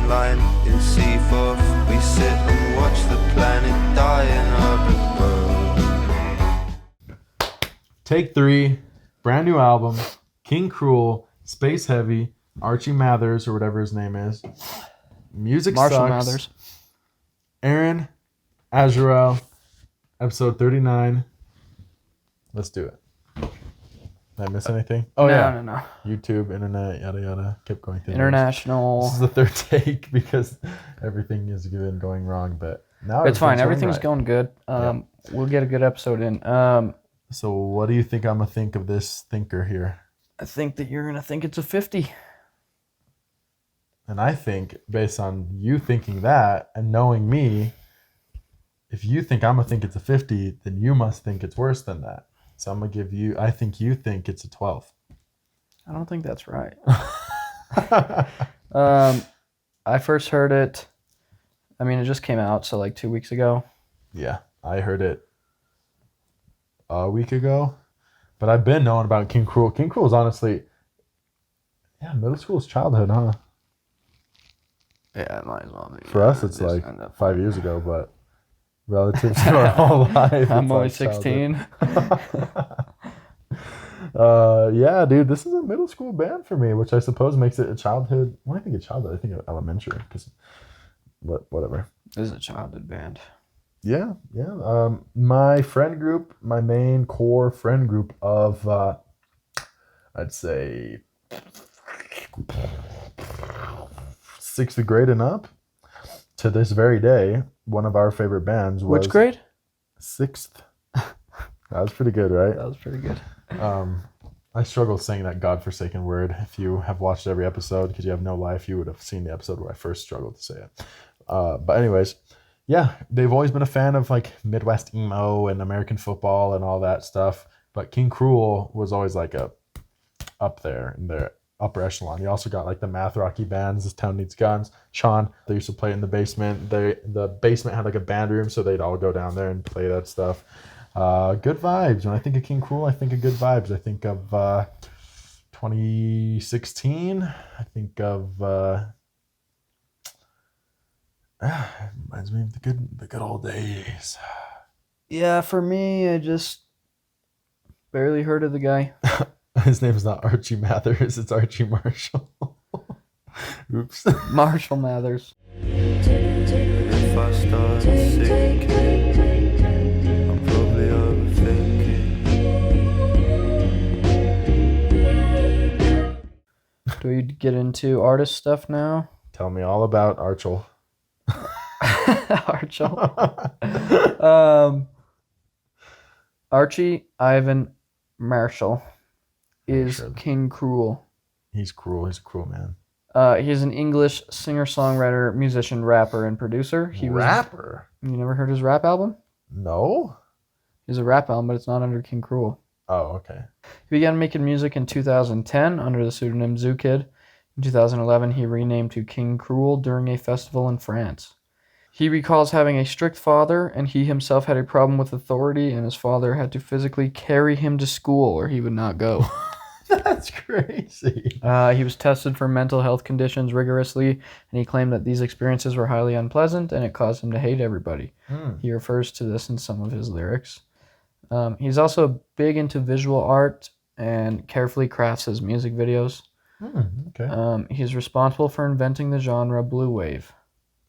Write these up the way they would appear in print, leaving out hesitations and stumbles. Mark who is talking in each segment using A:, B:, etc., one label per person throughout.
A: line in Seaforth. We sit and watch the planet die in urban road.
B: Take 3, brand new album, King Krule, Space Heavy, Archie Mathers, or whatever his name is. Music
C: Marshall
B: sucks.
C: Mathers.
B: Aaron, Azhurel, episode 39. Let's do it. Did I miss anything? Oh, yeah.
C: No.
B: YouTube, internet, yada, yada. Kept going through.
C: International.
B: This is the third take because everything is going wrong, but now
C: It's fine. Everything's
B: right.
C: going good. We'll get a good episode in.
B: So what do you think I'm going to think of this thinker here?
C: I think that you're going to think it's a 50.
B: And I think, based on you thinking that and knowing me, if you think I'm going to think it's a 50, then you must think it's worse than that. So I'm going to give you, I think you think it's a 12.
C: I don't think that's right. I first heard it, it just came out, so like 2 weeks ago.
B: Yeah, I heard it a week ago. But I've been knowing about King Krule. King Krule is honestly, middle school's childhood, huh?
C: Yeah, it might as well be.
B: For us, it's like 5 years ago, but relative to our whole life.
C: I'm only 16.
B: Yeah, dude, this is a middle school band for me, which I suppose makes it a childhood. When I think of childhood, I think of elementary, but whatever.
C: This is a childhood band.
B: Yeah. My friend group, my main core friend group of, I'd say, 6th grade and up, to this very day, one of our favorite bands was...
C: Which grade?
B: 6th. That was pretty good, right?
C: That was pretty good.
B: I struggle saying that godforsaken word. If you have watched every episode, because you have no life, you would have seen the episode where I first struggled to say it. But anyways, yeah, they've always been a fan of like Midwest emo and American football and all that stuff. But King Krule was always like up there in their upper echelon. You also got like the math rocky bands, This Town Needs Guns. Sean, they used to play in the basement. The basement had like a band room, so they'd all go down there and play that stuff. Good vibes. When I think of King Krule, I think of good vibes. I think of 2016. I think of reminds me of the good old days.
C: Yeah, for me, I just barely heard of the guy.
B: His name is not Archie Mathers, it's Archie Marshall. Oops.
C: Marshall Mathers.
A: If I start sinking, I'm probably overthinking.
C: Do we get into artist stuff now?
B: Tell me all about Archel.
C: Archel. Archie Ivan Marshall is King Krule.
B: He's cruel. He's a cruel man.
C: He's an English singer-songwriter, musician, rapper, and producer.
B: Rapper?
C: You never heard his rap album?
B: No.
C: He's a rap album, but it's not under King Krule.
B: Oh, okay.
C: He began making music in 2010 under the pseudonym Zoo Kid. In 2011, he renamed to King Krule during a festival in France. He recalls having a strict father, and he himself had a problem with authority, and his father had to physically carry him to school or he would not go.
B: That's crazy.
C: He was tested for mental health conditions rigorously, and he claimed that these experiences were highly unpleasant, and it caused him to hate everybody. He refers to this in some of his lyrics. He's also big into visual art and carefully crafts his music videos.
B: Okay.
C: He's responsible for inventing the genre blue wave.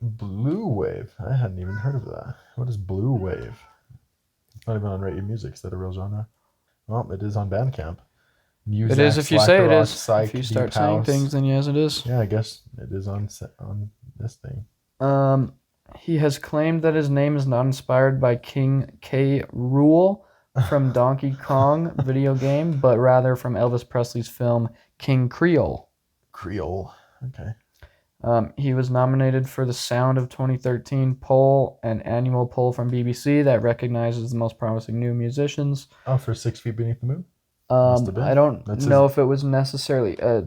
B: Blue wave? I hadn't even heard of that. What is blue wave? It's not even on Rate Your Music. Is that a real genre? Well, it is on Bandcamp.
C: It is if you say it is.
B: Psych,
C: if you start
B: Deep
C: saying
B: House.
C: things, then yes, it is.
B: Yeah, I guess it is on this thing.
C: He has claimed that his name is not inspired by King Krule from Donkey Kong video game, but rather from Elvis Presley's film King Krule.
B: Creole. Okay.
C: He was nominated for the Sound of 2013 poll, an annual poll from BBC that recognizes the most promising new musicians.
B: Oh, for 6 Feet Beneath the Moon?
C: I don't know if it was necessarily a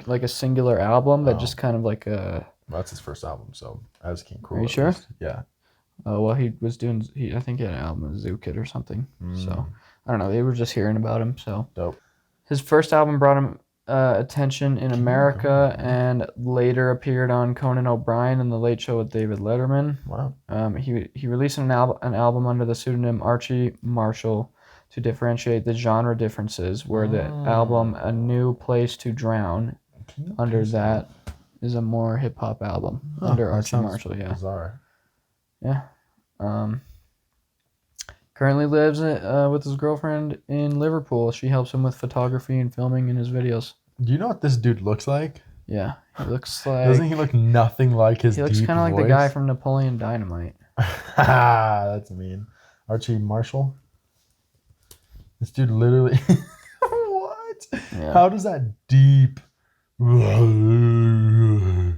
C: like a singular album, but just kind of like a...
B: Well, that's his first album, so as King Krule.
C: Are you sure?
B: Yeah.
C: Well, he was doing... I think he had an album with Zoo Kid or something. So, I don't know. They were just hearing about him, so...
B: Dope.
C: His first album brought him attention in America and later appeared on Conan O'Brien and The Late Show with David Letterman.
B: Wow.
C: He released an album under the pseudonym Archie Marshall to differentiate the genre differences, where the album A New Place to Drown under that is a more hip-hop album under Archie Marshall. Yeah.
B: Bizarre.
C: Yeah. Currently lives with his girlfriend in Liverpool. She helps him with photography and filming in his videos.
B: Do you know what this dude looks like?
C: Yeah, he looks like...
B: Doesn't he look nothing like his deep voice?
C: He looks kind of like the guy from Napoleon Dynamite.
B: That's mean. Archie Marshall? This dude literally... What?
C: Yeah.
B: How does that deep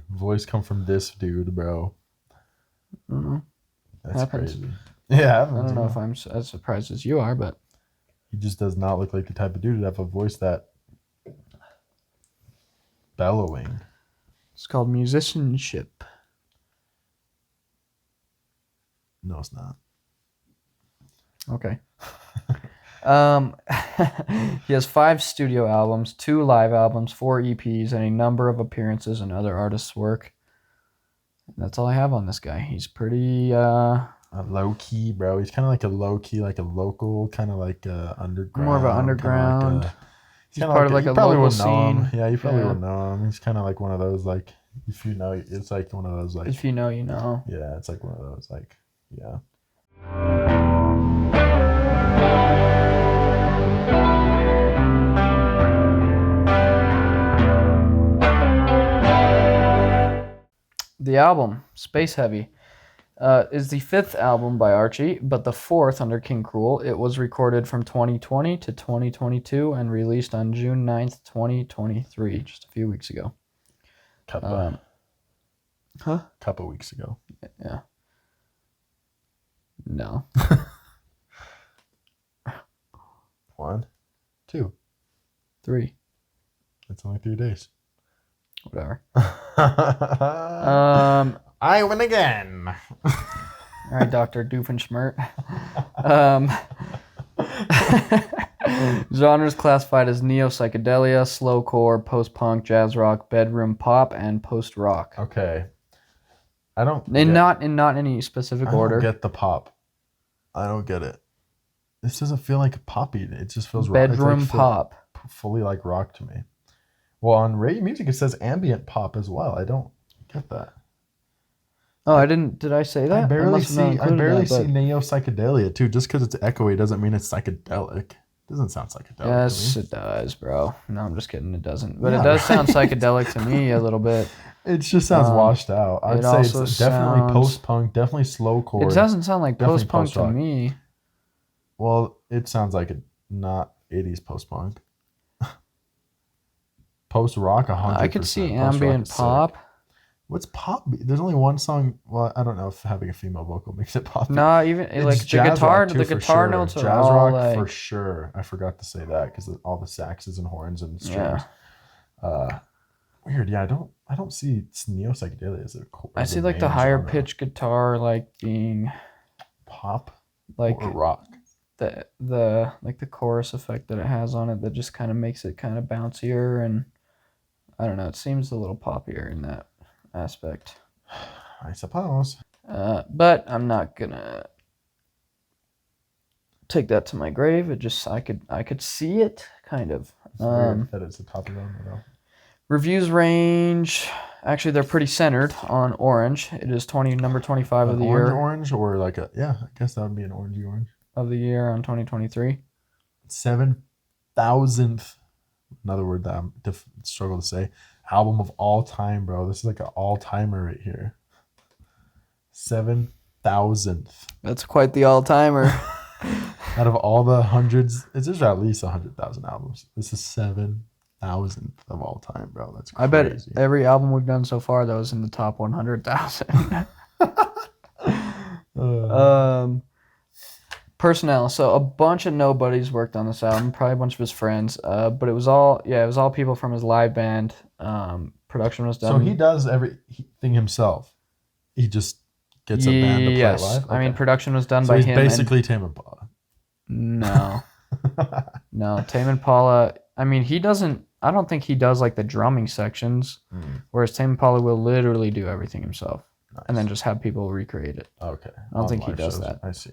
B: voice come from this dude, bro?
C: I don't know.
B: That's
C: Happens.
B: crazy. Yeah,
C: I don't know if I'm as surprised as you are, but...
B: He just does not look like the type of dude to have a voice that... bellowing.
C: It's called musicianship.
B: No, it's not.
C: Okay. He has 5 studio albums, 2 live albums, 4 EPs, and a number of appearances in other artists' work. That's all I have on this guy. He's pretty...
B: low key, bro. He's kind of like a low key, like a local, kind of like underground.
C: More of an underground.
B: He's
C: part of like a local scene.
B: Yeah, you probably would know him. He's kind of like one of those, like, if you know, it's like one of those, like.
C: If you know, you know.
B: Yeah, it's like one of those, like, yeah.
C: The album, Space Heavy, is the 5th album by Archie, but the 4th under King Krule. It was recorded from 2020 to 2022 and released on June 9th, 2023, just a few weeks ago.
B: Couple weeks ago.
C: Yeah. No.
B: 1, 2,
C: 3.
B: It's only 3 days.
C: Whatever.
B: I win again.
C: All right, Dr. Doofenshmirtz. Genres classified as neo-psychedelia, slowcore, post-punk, jazz rock, bedroom pop, and post-rock.
B: Okay. I don't...
C: Not in any specific order.
B: I don't get the pop. I don't get it. This doesn't feel like poppy. It just feels
C: bedroom pop.
B: Fully like rock to me. Well, on Ray Music it says ambient pop as well. I don't get that.
C: Oh, I didn't. Did I say that?
B: I barely see neo psychedelia too. Just because it's echoey doesn't mean it's psychedelic. It doesn't sound psychedelic.
C: Yes, it does, bro. No, I'm just kidding. It doesn't, but it does sound psychedelic to me a little bit.
B: It just sounds washed out. I'd say it's definitely post punk, definitely slowcore.
C: It doesn't sound like post punk to me.
B: Well, it sounds like it not 80s post punk. Post rock, 100%.
C: I could see ambient pop.
B: What's pop? There's only one song. Well, I don't know if having a female vocal makes it pop.
C: Nah, even like the guitar, notes are
B: jazz
C: all
B: rock
C: like,
B: for sure. I forgot to say that because all the saxes and horns and strings.
C: Yeah.
B: Weird. Yeah, I don't see neo psychedelia as a core.
C: I see like the higher pitched guitar like being
B: pop,
C: like
B: or rock.
C: The like the chorus effect that it has on it that just kind of makes it kind of bouncier, and I don't know. It seems a little poppier in that aspect,
B: I suppose.
C: But I'm not gonna take that to my grave. It just I could see it kind of.
B: It's weird that it's the top of them, though.
C: Reviews range. Actually, they're pretty centered on Orange. It is number 25 of the year.
B: Orange or like a I guess that would be an orangey orange
C: of the year on 2023.
B: 7,000th. Another word that I'm struggle to say. Album of all time, bro. This is like an all timer right here. 7,000th.
C: That's quite the all timer.
B: Out of all the hundreds, it's just at least 100,000 albums. This is 7,000th of all time, bro. That's crazy.
C: I bet every album we've done so far though is in the top 100,000. Personnel. So a bunch of nobodies worked on this album, probably a bunch of his friends. But it was all people from his live band. Production was done.
B: So he does everything himself. He just gets a band to play live. Okay.
C: I mean, production was done by him.
B: So he's basically Tame Impala.
C: No, no, Tame Impala. I mean, he doesn't. I don't think he does like the drumming sections, whereas Tame Impala will literally do everything himself, and then just have people recreate it.
B: Okay.
C: I don't think he does that.
B: I see.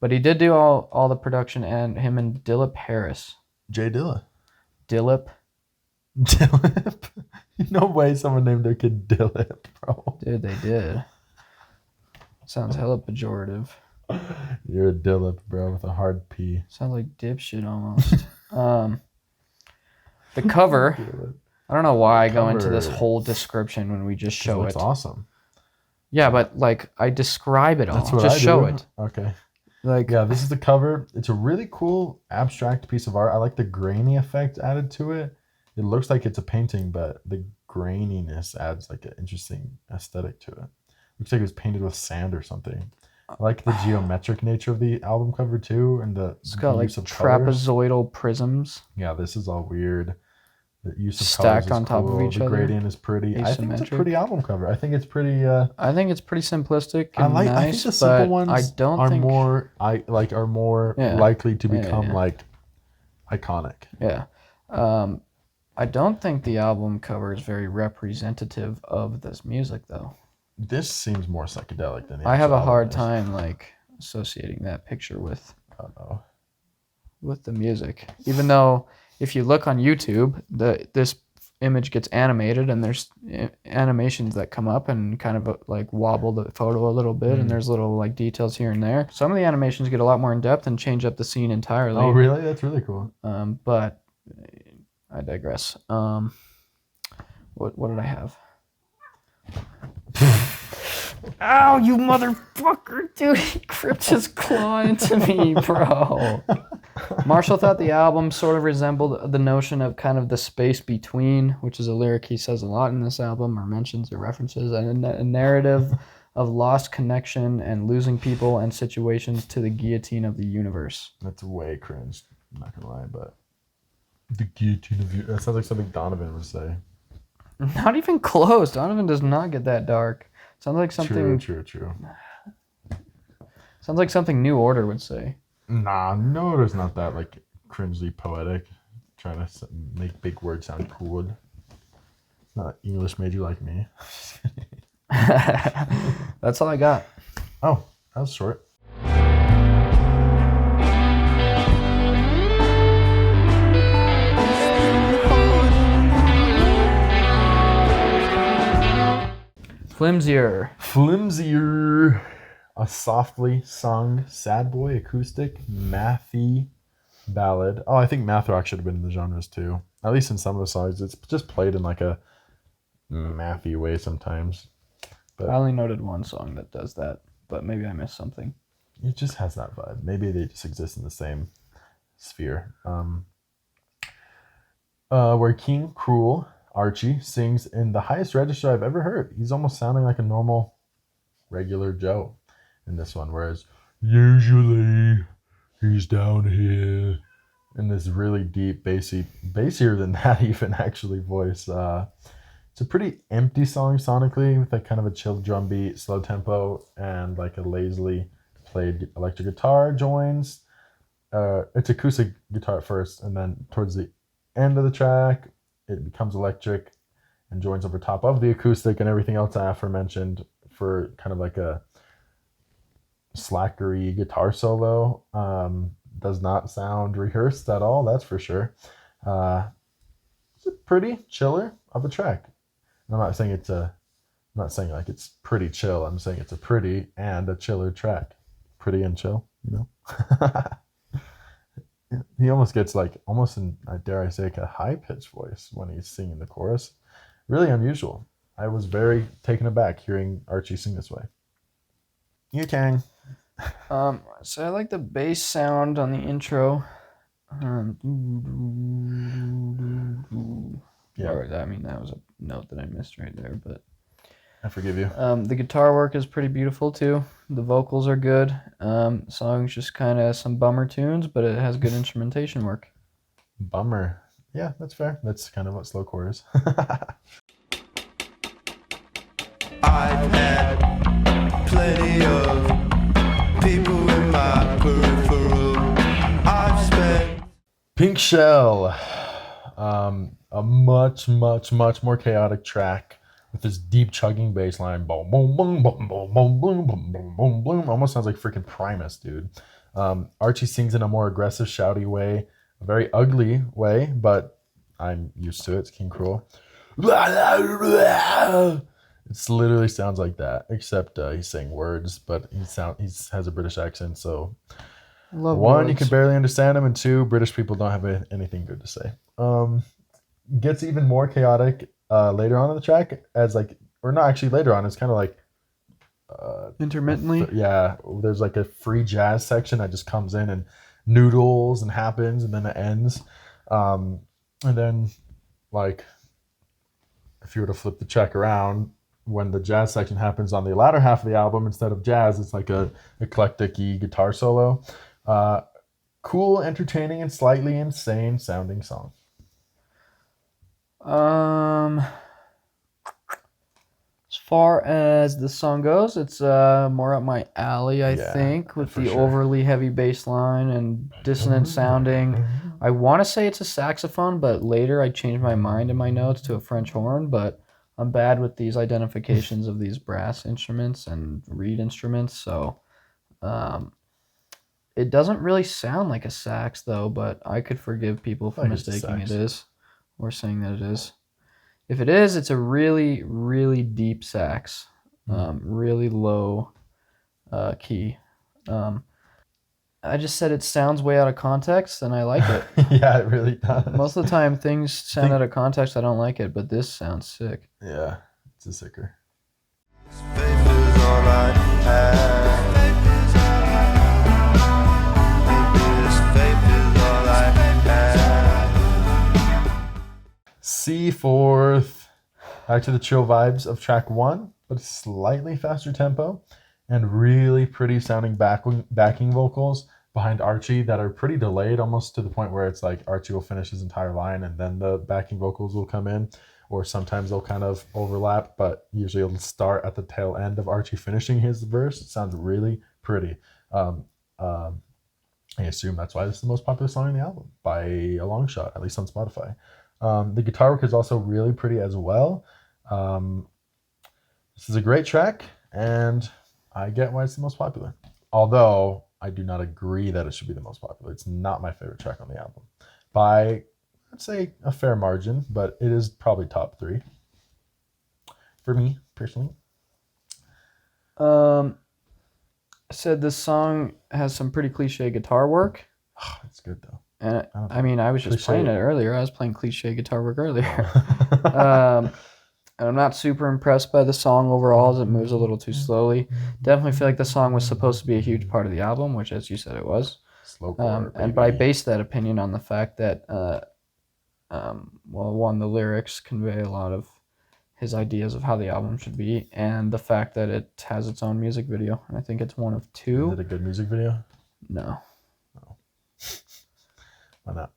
C: But he did do all the production, and him and Dillip Harris.
B: Jay Dilla.
C: Dillip.
B: Dillip? No way someone named their kid Dillip, bro.
C: Dude, they did. Sounds hella pejorative.
B: You're a Dillip, bro, with a hard P.
C: Sounds like dipshit almost. The cover. I don't know why I go into this whole description when we just show it.
B: It's awesome.
C: Yeah, but like I describe it all.
B: That's what
C: just
B: I
C: show
B: do.
C: it.
B: Okay.
C: Like
B: Yeah, this is the cover. It's a really cool abstract piece of art. I like the grainy effect added to it. It looks like it's a painting, but the graininess adds like an interesting aesthetic to it. Looks like it was painted with sand or something. I like the geometric nature of the album cover too, and
C: it's got like
B: use of colors.
C: trapezoidal prisms.
B: Yeah, this is all weird. The use of
C: Stacked
B: colors is
C: on top of
B: cool.
C: each
B: the
C: other.
B: gradient is pretty. I think it's a
C: Asymmetric.
B: pretty album cover. I think it's pretty.
C: I think it's pretty simplistic and
B: I
C: nice,
B: think the simple
C: but
B: ones
C: I don't
B: are
C: think
B: more
C: Yeah.
B: likely to become
C: yeah.
B: like iconic.
C: Yeah. I don't think the album cover is very representative of this music though.
B: This seems more psychedelic than the
C: I have
B: actual
C: a hard
B: album is.
C: time like associating that picture with
B: I don't know.
C: with the music. Even though if you look on YouTube, this image gets animated and there's animations that come up and kind of like wobble the photo a little bit and there's little like details here and there. Some of the animations get a lot more in depth and change up the scene entirely.
B: Oh, really? That's really cool.
C: But I digress. What did I have? Ow, you motherfucker, dude! He gripped his claw into me, bro. Marshall thought the album sort of resembled the notion of kind of the space between, which is a lyric he says a lot in this album, or mentions or references, and a narrative of lost connection and losing people and situations to the guillotine of the universe.
B: That's way cringe. I'm not gonna lie, but the guillotine of you. That sounds like something Donovan would say.
C: Not even close. Donovan does not get that dark. Sounds like something.
B: True.
C: Sounds like something New Order would say.
B: Nah, no, there's not that like cringely poetic. Trying to make big words sound cool. Not an English major like me.
C: That's all I got.
B: Oh, that was short. Flimsier. A softly sung sad boy acoustic mathy ballad. Oh, I think math rock should have been in the genres too. At least in some of the songs. It's just played in like a mathy way sometimes. But
C: I only noted one song that does that, but maybe I missed something.
B: it just has that vibe. Maybe they just exist in the same sphere. Where King Krule, Archie, sings in the highest register I've ever heard. He's almost sounding like a normal, regular Joe in this one, whereas usually he's down here in this really deep, bassier than that even actually voice. It's a pretty empty song sonically with like kind of a chill drum beat, slow tempo, and like a lazily played electric guitar joins. It's acoustic guitar at first, and then towards the end of the track, it becomes electric and joins over top of the acoustic and everything else I aforementioned for kind of like a slackery guitar solo. Does not sound rehearsed at all, that's for sure. It's a pretty chiller of a track. And I'm not saying like it's pretty chill. I'm saying it's a pretty and a chiller track. Pretty and chill, you know? He almost gets like almost in, dare I say, like a high pitched voice when he's singing the chorus. Really unusual. I was very taken aback hearing Archie sing this way. You can.
C: So I like the bass sound on the intro.
B: Yeah.
C: I mean, that was a note that I missed right there, but
B: I forgive you.
C: the guitar work is pretty beautiful too. The vocals are good. Song's just kind of some bummer tunes, but it has good instrumentation work.
B: Bummer. Yeah, that's fair. That's kind of what slowcore is.
A: I've had plenty of people in my peripheral. I've spent
B: Pink Shell. a much, much, much more chaotic track with this deep chugging bass line. Boom, boom, boom, boom, boom, boom, boom, boom, boom, boom, boom. Almost sounds like freaking Primus, dude. Archie sings in a more aggressive, shouty way, a very ugly way, but I'm used to it. It's King Krule. It literally sounds like that, except he's saying words, but he has a British accent, so
C: Love
B: one,
C: words.
B: you can barely understand him, and two, British people don't have anything good to say. Gets even more chaotic later on in the track, as like, or not actually later on. It's kind of like
C: Intermittently.
B: yeah. There's like a free jazz section that just comes in and noodles and happens, and then it ends. And then like, if you were to flip the track around, when the jazz section happens on the latter half of the album, instead of jazz, it's like a eclectic-y guitar solo. Cool, entertaining, and slightly insane sounding song.
C: As far as the song goes, it's more up my alley, I
B: Yeah,
C: think, with
B: for
C: the
B: sure.
C: overly heavy bass line and dissonant sounding. I want to say it's a saxophone, but later I changed my mind in my notes to a French horn, but I'm bad with these identifications of these brass instruments and reed instruments, so it doesn't really sound like a sax, though, but I could forgive people for
B: Like it's a
C: mistaking it
B: sax.
C: is, or saying that it is. If it is, it's a really, really deep sax, really low key. I just said it sounds way out of context, and I like it.
B: Yeah, it really does.
C: Most of the time, things sound out of context, I don't like it, but this sounds sick.
B: Yeah, it's a sicker.
A: Faith is all I have. Maybe this faith is all I have.
B: Seaforth. Back to the chill vibes of track 1, but a slightly faster tempo and really pretty sounding backing vocals behind Archie that are pretty delayed, almost to the point where it's like Archie will finish his entire line and then the backing vocals will come in, or sometimes they'll kind of overlap, but usually it'll start at the tail end of Archie finishing his verse. It sounds really pretty. I assume that's why this is the most popular song in the album by a long shot, at least on Spotify. The guitar work is also really pretty as well. This is a great track, and I get why it's the most popular. Although I do not agree that it should be the most popular. It's not my favorite track on the album by, I'd say, a fair margin, but it is probably top 3 for me personally.
C: I said this song has some pretty cliche guitar work.
B: Oh, it's good though.
C: And I was just playing it earlier. I was playing cliche guitar work earlier. And I'm not super impressed by the song overall, as it moves a little too slowly. Definitely feel like the song was supposed to be a huge part of the album, which, as you said, it was.
B: Slowcore,
C: But I based that opinion on the fact that, one, the lyrics convey a lot of his ideas of how the album should be, and the fact that it has its own music video. And I think it's one of 2.
B: Is it a good music video?
C: No.
B: Why not?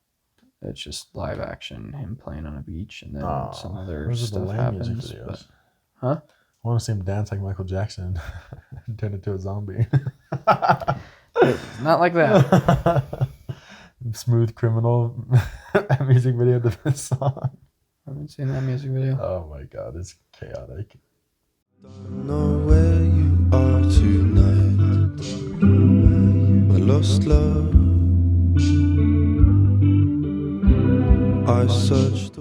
C: It's just live action, him playing on a beach, and then some other
B: Where's the
C: stuff
B: lame
C: happens.
B: music videos?
C: But, huh?
B: I want to see him dance like Michael Jackson and turn into a zombie.
C: Not like that.
B: Smooth Criminal music video to this song.
C: I haven't seen that music video.
B: Oh my god, it's chaotic.
A: Don't know where you are tonight. My lost love. I searched.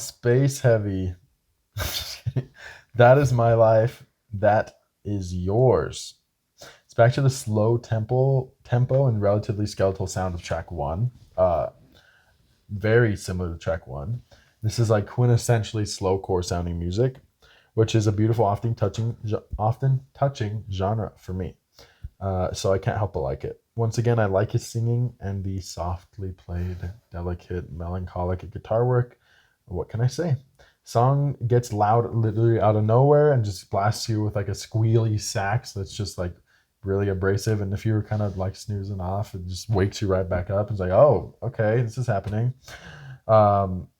B: Space Heavy. That is my life. That is yours. It's back to the slow tempo and relatively skeletal sound of track 1. Very similar to track 1. This is like quintessentially slowcore sounding music, which is a beautiful, often touching genre for me. So I can't help but like it. Once again, I like his singing and the softly played, delicate, melancholic guitar work. What can I say? Song gets loud literally out of nowhere and just blasts you with like a squealy sax that's just like really abrasive. And if you were kind of like snoozing off, it just wakes you right back up. It's like, oh, okay, this is happening.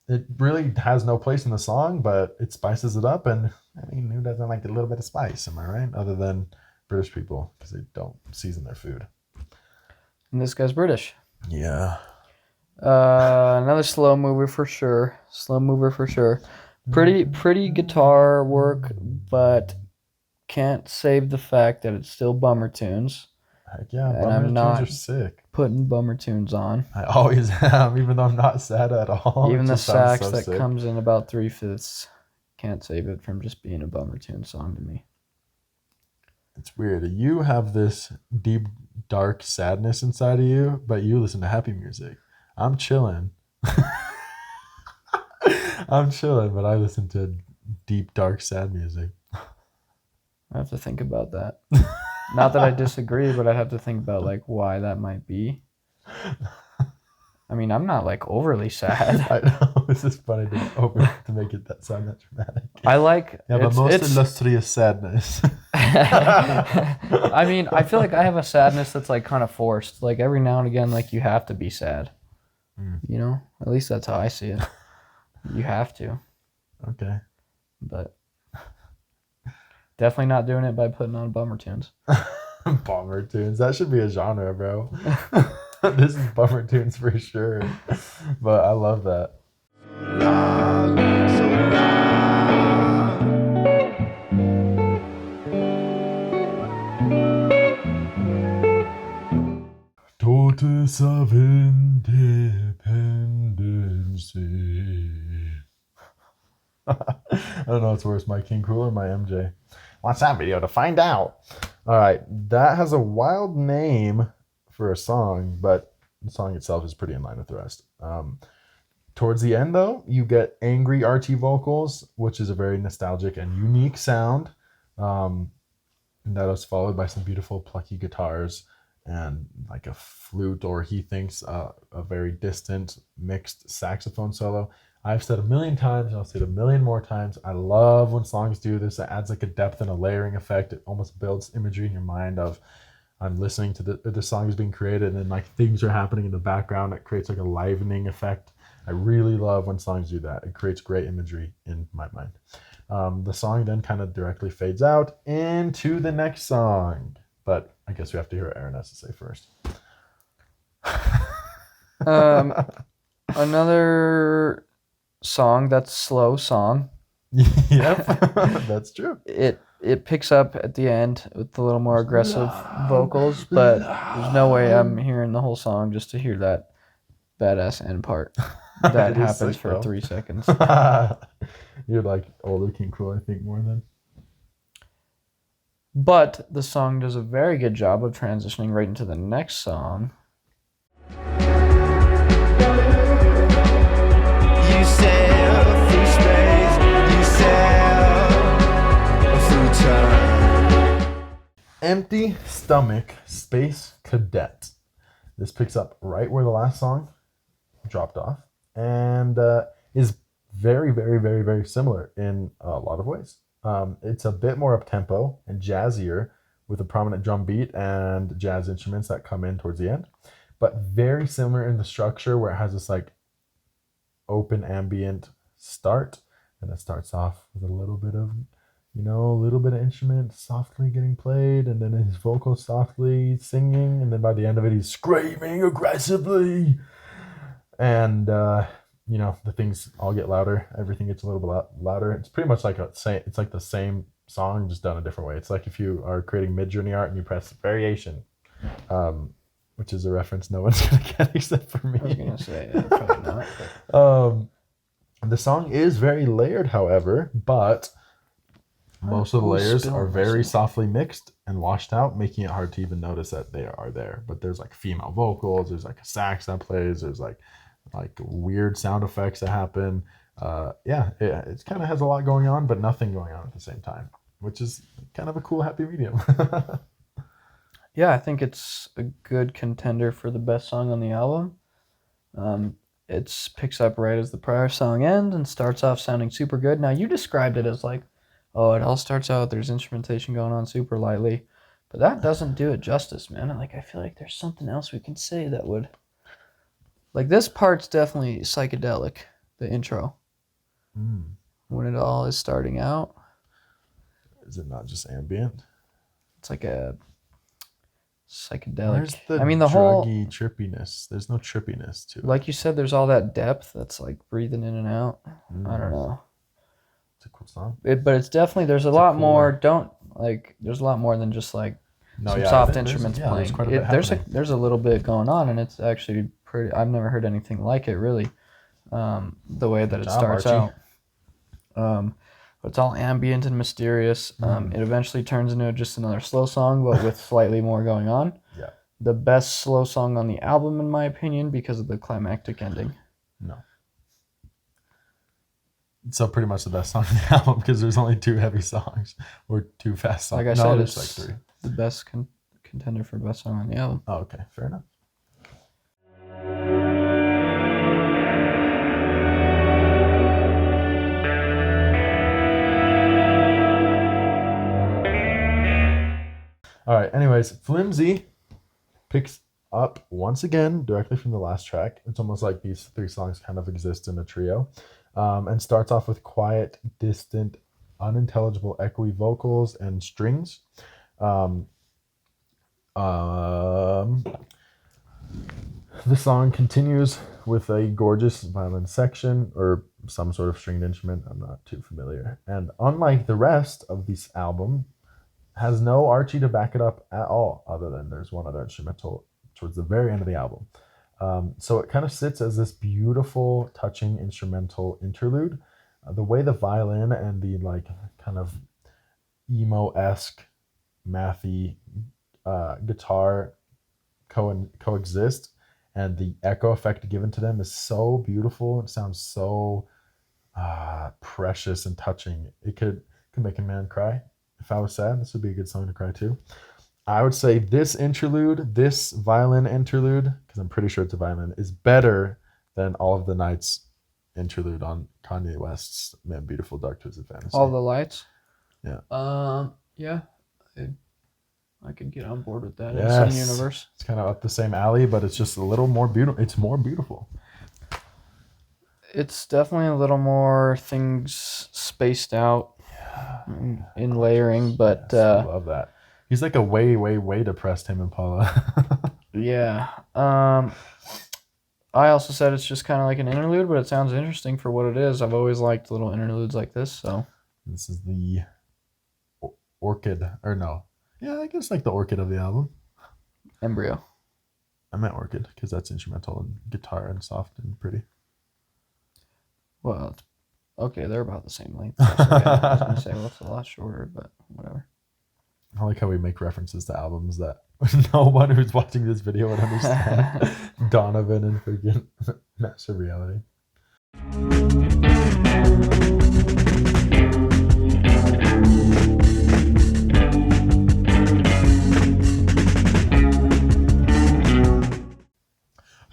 B: It really has no place in the song, but it spices it up. And I mean, who doesn't like a little bit of spice? Am I right? Other than British people, because they don't season their food.
C: And this guy's British.
B: Yeah.
C: Another slow mover for sure. Slow mover for sure. Pretty guitar work, but can't save the fact that it's still bummer tunes.
B: Heck yeah,
C: And
B: bummer
C: I'm
B: tunes
C: not
B: are sick.
C: putting bummer tunes on.
B: I always am, even though I'm not sad at all.
C: Even
B: It
C: the
B: just sounds
C: sax
B: so
C: that
B: sick.
C: comes in about 3/5 can't save it from just being a bummer tune song to me.
B: It's weird. You have this deep, dark sadness inside of you, but you listen to happy music. I'm chilling. I'm chilling, but I listen to deep, dark, sad music.
C: I have to think about that. Not that I disagree, but I'd have to think about like why that might be. I mean, I'm not like overly sad.
B: I know. It's just funny to make it that sound that dramatic.
C: I like
B: You have a most
C: it's
B: illustrious sadness.
C: I mean, I feel like I have a sadness that's like kind of forced. Like every now and again, like you have to be sad. You know? At least that's how I see it. You have to.
B: Okay.
C: But definitely not doing it by putting on bummer tunes.
B: Bummer tunes. That should be a genre, bro. This is bummer tunes for sure. But I love that. Tortoise of Independency. I don't know what's worse, my King Krule or my MJ. Watch that video to find out. All right, that has a wild name for a song, but the song itself is pretty in line with the rest. Towards the end, though, you get angry archy vocals, which is a very nostalgic and unique sound. And that was followed by some beautiful plucky guitars and like a flute, or he thinks a very distant mixed saxophone solo. I've said a million times, and I'll say it a million more times, I love when songs do this. It adds like a depth and a layering effect. It almost builds imagery in your mind of I'm listening to the song is being created, and then like things are happening in the background. It creates like a livening effect. I really love when songs do that. It creates great imagery in my mind. The song then kind of directly fades out into the next song. But I guess we have to hear what Aaron has to say first.
C: Another song that's slow song.
B: Yep, that's true.
C: It picks up at the end with a little more aggressive vocals, but there's no way I'm hearing the whole song just to hear that badass end part. That
B: It is
C: happens
B: sick,
C: for
B: though.
C: 3 seconds.
B: You're like older King Krule, I think, more than.
C: But the song does a very good job of transitioning right into the next song.
A: You sail through space, you sail through time.
B: Empty Stomach Space Cadet. This picks up right where the last song dropped off, and is very, very, very, very similar in a lot of ways. It's a bit more up-tempo and jazzier with a prominent drum beat and jazz instruments that come in towards the end, but very similar in the structure where it has this like open ambient start, and it starts off with a little bit of instrument softly getting played, and then his vocals softly singing, and then by the end of it he's screaming aggressively, and the things all get louder. Everything gets a little bit louder. It's pretty much like it's like the same song just done a different way. It's like if you are creating mid-journey art and you press variation, which is a reference no one's gonna get except for me.
C: I was gonna say probably not. But...
B: The song is very layered, however, but most of the layers are very softly mixed and washed out, making it hard to even notice that they are there. But there's like female vocals, there's like a sax that plays, there's like weird sound effects that happen. It kind of has a lot going on, but nothing going on at the same time, which is kind of a cool happy medium.
C: Yeah, I think it's a good contender for the best song on the album. It picks up right as the prior song ends and starts off sounding super good. Now, you described it as like, oh, it all starts out, there's instrumentation going on super lightly, but that doesn't do it justice, man. I feel like there's something else we can say that would... Like, this part's definitely psychedelic, the intro. When it all is starting out.
B: Is it not just ambient?
C: It's like a psychedelic.
B: Where's the
C: I mean, the whole,
B: druggy trippiness? There's no trippiness to it.
C: like you said, there's all that depth that's like breathing in and out. I don't know.
B: It's a cool song.
C: But it's definitely, there's a lot more, there's a lot more than just like some soft instruments playing.
B: There's quite a bit
C: there's a little bit going on, and it's actually pretty, I've never heard anything like it, really, the way that it starts out. But it's all ambient and mysterious. It eventually turns into just another slow song, but with slightly more going on.
B: Yeah.
C: The best slow song on the album, in my opinion, because of the climactic ending.
B: No. So pretty much the best song on the album, because there's only 2 heavy songs or 2 fast songs.
C: Like I said,
B: there's
C: it's
B: like 3.
C: the best contender for best song on the album.
B: Oh, okay. Fair enough. All right. Anyways, Flimsy picks up once again directly from the last track. It's almost like these 3 songs kind of exist in a trio, and starts off with quiet, distant, unintelligible, echoey vocals and strings. The song continues with a gorgeous violin section or some sort of stringed instrument. I'm not too familiar. And unlike the rest of this album, has no Archie to back it up at all, other than there's one other instrumental towards the very end of the album. So it kind of sits as this beautiful, touching instrumental interlude. The way the violin and the like kind of emo-esque, mathy guitar coexist, and the echo effect given to them is so beautiful. It sounds so precious and touching. It could make a man cry. If I was sad, this would be a good song to cry to. I would say this interlude, this violin interlude, because I'm pretty sure it's a violin, is better than All of the Nights interlude on Kanye West's Man Beautiful Dark Twisted Fantasy.
C: All the Lights?
B: Yeah.
C: Yeah. I could get on board with that.
B: Yes.
C: In some universe.
B: It's kind of up the same alley, but it's just a little more beautiful. It's more beautiful.
C: It's definitely a little more things spaced out in layering, but
B: yes, I love that. He's like a way depressed Tame Impala.
C: Yeah. I also said it's just kind of like an interlude, but it sounds interesting for what it is. I've always liked little interludes like this, so.
B: This is the orchid, or no. Yeah, I guess like the orchid of the album.
C: Embryo.
B: I meant orchid because that's instrumental and guitar and soft and pretty.
C: Well, okay, they're about the same length. I was going to say, well, it's a lot shorter, but whatever.
B: I like how we make references to albums that no one who's watching this video would understand. Donovan and freaking Master Reality.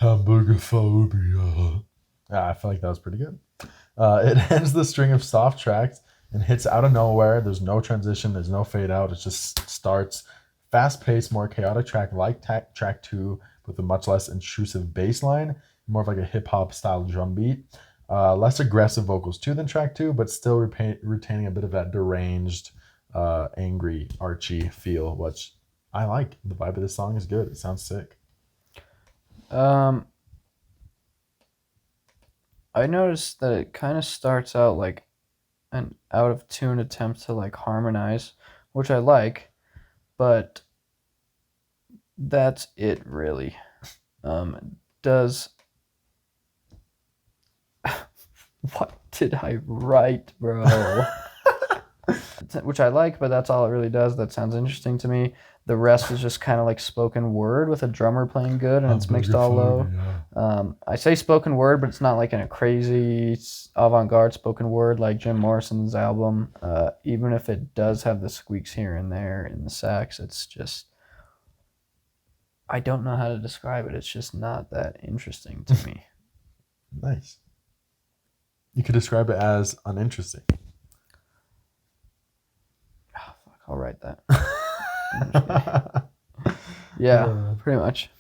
B: Hamburgerphobia. I feel like that was pretty good. It ends the string of soft tracks and hits out of nowhere. There's no transition. There's no fade out. It just starts fast-paced, more chaotic track like track 2 with a much less intrusive bass line, more of like a hip-hop style drum beat. Less aggressive vocals too than track 2, but still retaining a bit of that deranged, angry, Archie feel, which I like. The vibe of this song is good. It sounds sick.
C: I noticed that it kind of starts out like an out of tune attempt to like harmonize, which I like, but that's it really. Does what did I write, bro? Which I like, but that's all it really does. That sounds interesting to me. The rest is just kind of like spoken word with a drummer playing good, and it's mixed all low. I say spoken word, but it's not like in a crazy avant-garde spoken word like Jim Morrison's album. Even if it does have the squeaks here and there in the sax, it's just, I don't know how to describe it. It's just not that interesting to me.
B: Nice. You could describe it as uninteresting.
C: Oh, fuck, I'll write that. Yeah, pretty much.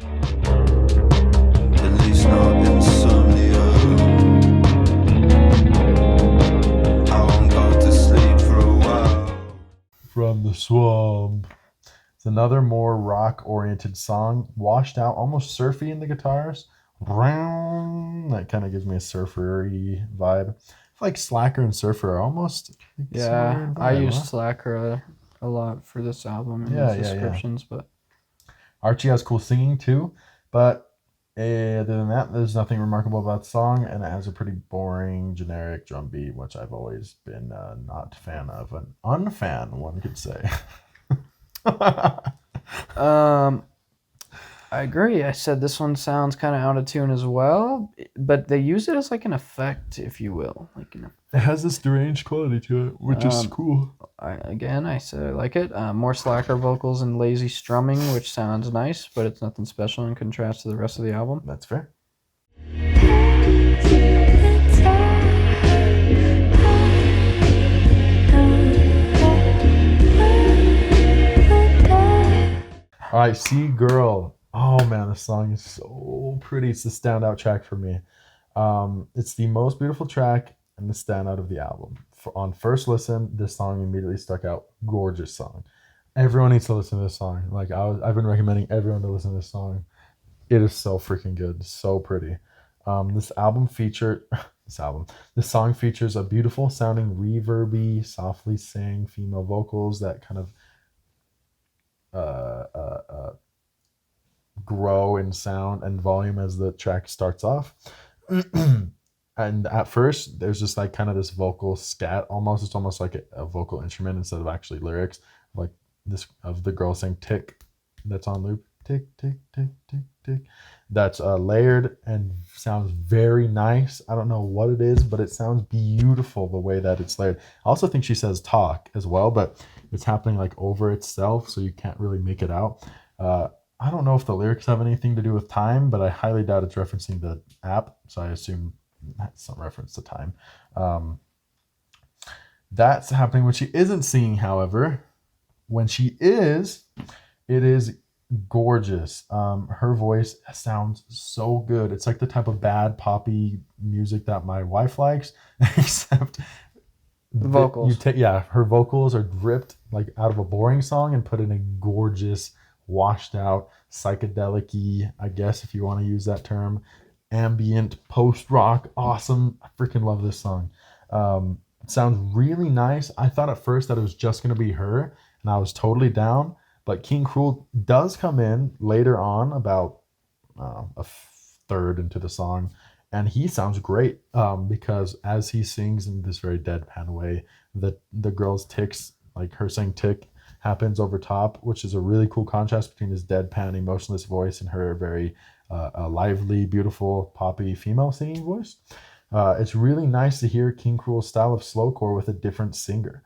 A: At least not insomnia. I won't go to sleep for a while.
B: From the swamp. It's another more rock-oriented song, washed out, almost surfy in the guitars. That kind of gives me a surfery vibe. I feel like Slacker and Surfer are almost like
C: Yeah,
B: similar in
C: I
B: vibe,
C: used
B: huh?
C: Slacker a lot for this album in
B: Yeah,
C: these
B: yeah, yeah.
C: descriptions, but
B: Archie has cool singing too, but other than that, there's nothing remarkable about the song, and it has a pretty boring, generic drum beat, which I've always been not a fan of. An unfan, one could say.
C: um, I agree. I said this one sounds kind of out of tune as well, but they use it as like an effect, if you will. Like,
B: It has this deranged quality to it, which is cool.
C: I said I like it. More slacker vocals and lazy strumming, which sounds nice, but it's nothing special in contrast to the rest of the album.
B: That's fair. All right, Seagirl. Oh man, this song is so pretty. It's the standout track for me. It's the most beautiful track and the standout of the album. On first listen, this song immediately stuck out. Gorgeous song. Everyone needs to listen to this song. Like I've been recommending everyone to listen to this song. It is so freaking good, so pretty. This song features a beautiful sounding reverby, softly sang female vocals that kind of grow in sound and volume as the track starts off. And at first, there's just like kind of this vocal scat almost. It's almost like a vocal instrument instead of actually lyrics. Like this of the girl saying tick, that's on loop. Tick, tick, tick, tick, tick. That's layered and sounds very nice. I don't know what it is, but it sounds beautiful the way that it's layered. I also think she says talk as well, but it's happening like over itself, so you can't really make it out. I don't know if the lyrics have anything to do with time, but I highly doubt it's referencing the app, so I assume that's some reference to time. That's happening when she isn't singing, however. When she is, it is gorgeous. Her voice sounds so good. It's like the type of bad poppy music that my wife likes, except
C: Vocals.
B: Her vocals are ripped like out of a boring song and put in a gorgeous, washed out, psychedelic-y, I guess if you want to use that term, ambient post rock. Awesome. I freaking love this song. It sounds really nice. I thought at first that it was just going to be her, and I was totally down. But King Krule does come in later on, about a third into the song, and he sounds great because as he sings in this very deadpan way, the girl's ticks, like her saying tick, happens over top, which is a really cool contrast between his deadpan, emotionless voice and her very lively, beautiful, poppy female singing voice. It's really nice to hear King Krule's style of slowcore with a different singer.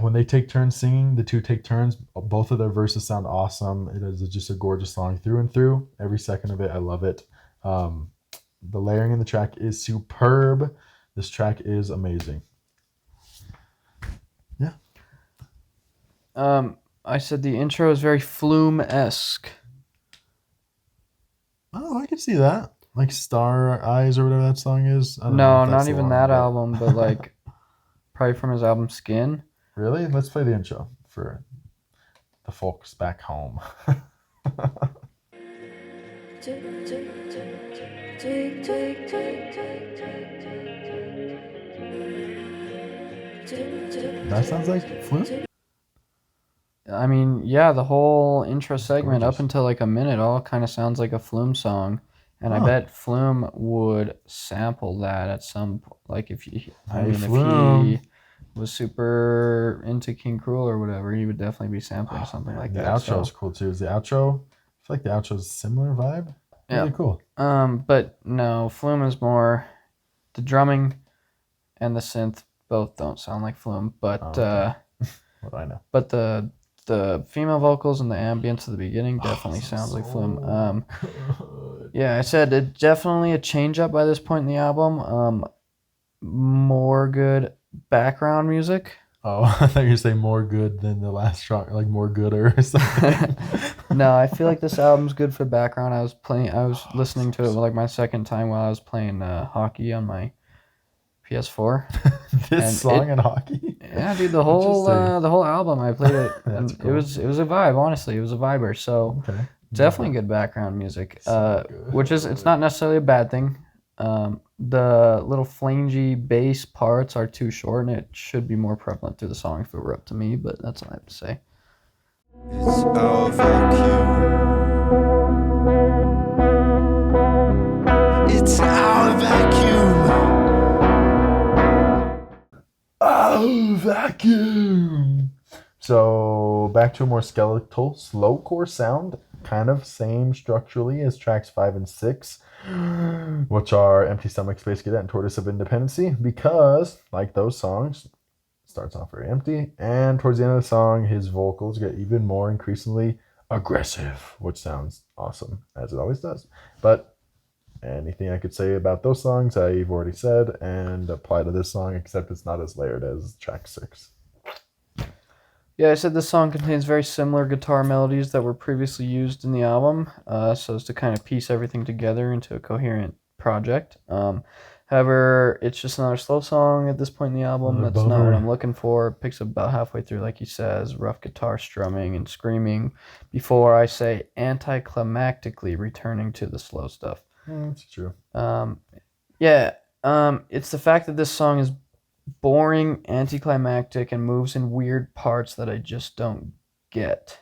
B: When they take turns singing, the two take turns. Both of their verses sound awesome. It is just a gorgeous song through and through. Every second of it, I love it. The layering in the track is superb. This track is amazing. Yeah.
C: I said the intro is very Flume-esque.
B: Oh, I can see that. Like Star Eyes or whatever that song is. I don't
C: No,
B: know if that's
C: not
B: the
C: even
B: one,
C: that
B: but-
C: album, but like probably from his album Skin.
B: Really? Let's play the intro for the folks back home. That sounds like Flume?
C: I mean, yeah, the whole intro segment
B: gorgeous.
C: up until like a minute all kind of sounds like a Flume song. And I
B: Huh.
C: bet Flume would sample that at some point. Like if he
B: Flume.
C: was super into King Krule or whatever, he would definitely be sampling something like
B: the
C: that.
B: outro is cool too. Is the outro? I feel like the outro is a similar vibe.
C: Yeah.
B: Really cool.
C: But no, Flume is more the drumming and the synth both don't sound like Flume, but
B: okay. What do I know?
C: but the female vocals and the ambience at the beginning definitely sounds like Flume. Yeah, I said it definitely a change up by this point in the album. More good background music.
B: Oh, I thought you were saying more good than the last track, like more gooder or something.
C: No, I feel like this album's good for background. I was listening to it like my second time while I was playing hockey on my PS4.
B: This song in hockey?
C: Yeah, dude, the whole album I played it, and
B: That's cool.
C: it was a vibe. Honestly, it was a viber. So
B: Okay.
C: definitely good background music.
B: So good.
C: Which is it's not necessarily a bad thing. The little flangy bass parts are too short, and it should be more prevalent through the song if it were up to me. But that's all I have to say.
A: It's our vacuum. It's our vacuum.
B: Oh, vacuum. So back to a more skeletal slowcore sound, kind of same structurally as tracks 5 and 6, which are Empty Stomach, Space Cadet, and Tortoise of Independency, because like those songs, starts off very empty, and towards the end of the song, his vocals get even more increasingly aggressive, which sounds awesome, as it always does. But anything I could say about those songs, I've already said, and apply to this song, except it's not as layered as track 6.
C: Yeah, I said this song contains very similar guitar melodies that were previously used in the album, so as to kind of piece everything together into a coherent project. However, it's just another slow song at this point in the album. That's not what I'm looking for. It picks up about halfway through, like he says, rough guitar strumming and screaming before I say anticlimactically returning to the slow stuff.
B: That's true.
C: It's the fact that this song is boring, anticlimactic, and moves in weird parts that I just don't get.